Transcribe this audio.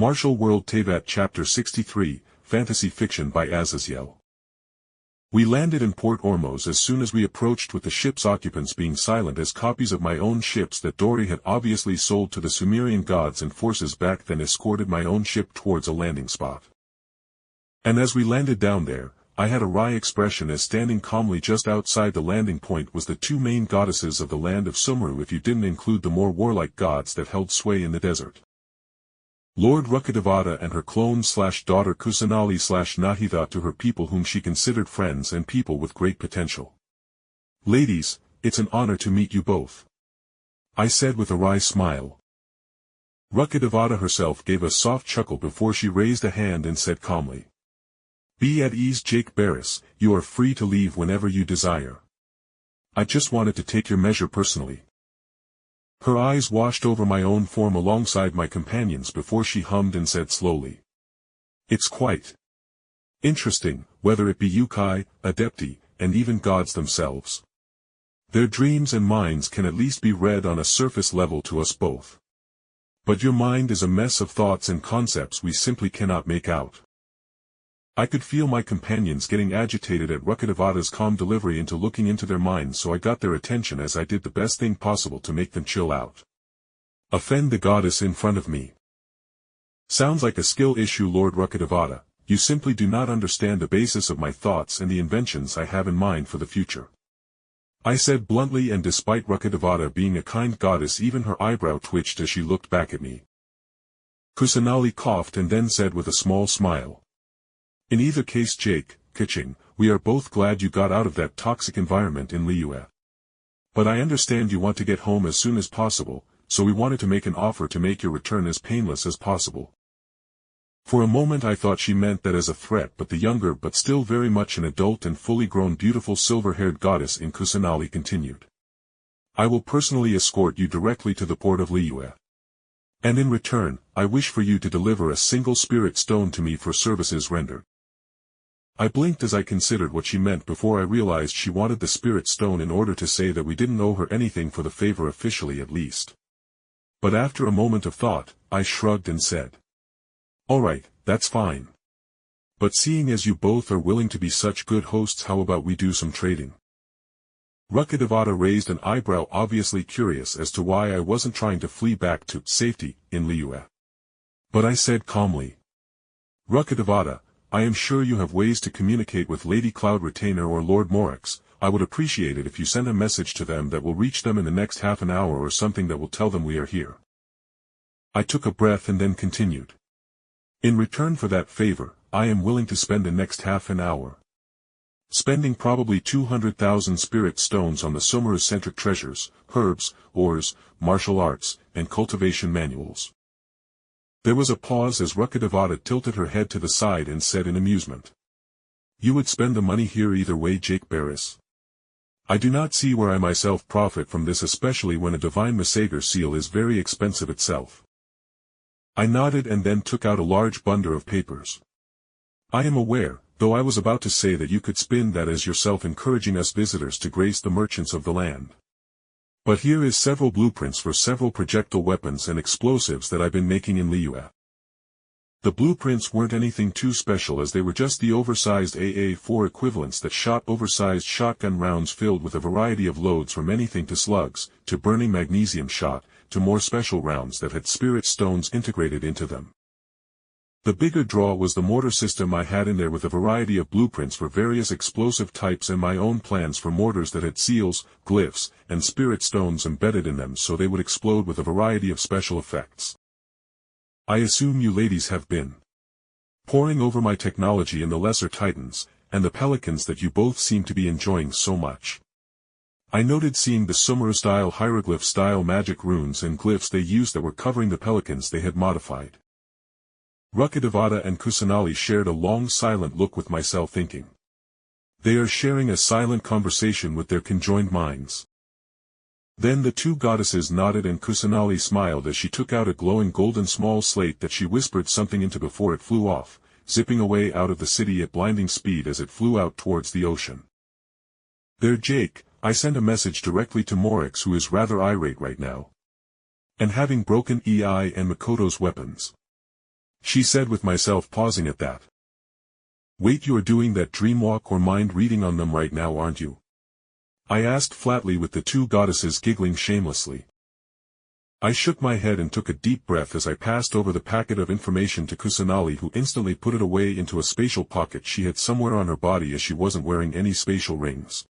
Martial World Teyvat Chapter 63, Fantasy Fiction by Azazyel. We landed in Port Ormos as soon as we approached, with the ship's occupants being silent as copies of my own ships that Dori had obviously sold to the Sumerian gods and forces back then escorted my own ship towards a landing spot. And as we landed down there, I had a wry expression, as standing calmly just outside the landing point was the two main goddesses of the land of Sumeru, if you didn't include the more warlike gods that held sway in the desert. Lord Rukkhadevata and her clone/daughter Kusanali/Nahitha to her people whom she considered friends and people with great potential. Ladies, it's an honor to meet you both, I said with a wry smile. Rukkhadevata herself gave a soft chuckle before she raised a hand and said calmly, "Be at ease, Jake Barris, you are free to leave whenever you desire. I just wanted to take your measure personally." Her eyes washed over my own form alongside my companion's before she hummed and said slowly, "It's quite interesting, whether it be yokai, adepti, and even gods themselves. Their dreams and minds can at least be read on a surface level to us both. But your mind is a mess of thoughts and concepts we simply cannot make out." I could feel my companions getting agitated at Rukkhadevata's calm delivery into looking into their minds, so I got their attention as I did the best thing possible to make them chill out. Offend the goddess in front of me. Sounds like a skill issue, Lord Rukkhadevata. You simply do not understand the basis of my thoughts and the inventions I have in mind for the future, I said bluntly, and despite Rukkhadevata being a kind goddess, even her eyebrow twitched as she looked back at me. Kusanali coughed and then said with a small smile, "In either case, Jake, Kitching, we are both glad you got out of that toxic environment in Liyue. But I understand you want to get home as soon as possible, so we wanted to make an offer to make your return as painless as possible." For a moment I thought she meant that as a threat, but the younger but still very much an adult and fully grown beautiful silver-haired goddess in Kusanali continued, "I will personally escort you directly to the port of Liyue. And in return, I wish for you to deliver a single spirit stone to me for services rendered." I blinked as I considered what she meant before I realized she wanted the spirit stone in order to say that we didn't owe her anything for the favor, officially at least. But after a moment of thought, I shrugged and said, "Alright, that's fine. But seeing as you both are willing to be such good hosts, how about we do some trading?" Rukkhadevata raised an eyebrow, obviously curious as to why I wasn't trying to flee back to safety in Liyue. But I said calmly, "Rukkhadevata, I am sure you have ways to communicate with Lady Cloud Retainer or Lord Morix. I would appreciate it if you send a message to them that will reach them in the next half an hour, or something that will tell them we are here." I took a breath and then continued, "In return for that favor, I am willing to spend the next half an hour spending probably 200,000 spirit stones on the Sumeru-centric treasures, herbs, ores, martial arts, and cultivation manuals." There was a pause as Rukkhadevata tilted her head to the side and said in amusement, "You would spend the money here either way, Jake Barris. I do not see where I myself profit from this, especially when a divine Masager seal is very expensive itself." I nodded and then took out a large bundle of papers. "I am aware, though I was about to say that you could spin that as yourself, encouraging us visitors to grace the merchants of the land. But here is several blueprints for several projectile weapons and explosives that I've been making in Liyue." The blueprints weren't anything too special, as they were just the oversized AA-4 equivalents that shot oversized shotgun rounds filled with a variety of loads, from anything to slugs, to burning magnesium shot, to more special rounds that had spirit stones integrated into them. The bigger draw was the mortar system I had in there, with a variety of blueprints for various explosive types and my own plans for mortars that had seals, glyphs, and spirit stones embedded in them so they would explode with a variety of special effects. I assume you ladies have been poring over my technology in the Lesser Titans, and the Pelicans that you both seem to be enjoying so much. I noted seeing the Sumeru-style hieroglyph-style magic runes and glyphs they used that were covering the Pelicans they had modified. Rukkhadevata and Kusanali shared a long silent look, with myself thinking, they are sharing a silent conversation with their conjoined minds. Then the two goddesses nodded and Kusanali smiled as she took out a glowing golden small slate that she whispered something into before it flew off, zipping away out of the city at blinding speed as it flew out towards the ocean. "There, Jake, I send a message directly to Morix, who is rather irate right now, and having broken EI and Makoto's weapons. she said with myself pausing at that. Wait, you are doing that dream walk or mind reading on them right now, aren't you? I asked flatly, with the two goddesses giggling shamelessly. I shook my head and took a deep breath as I passed over the packet of information to Kusanali, who instantly put it away into a spatial pocket she had somewhere on her body, as she wasn't wearing any spatial rings.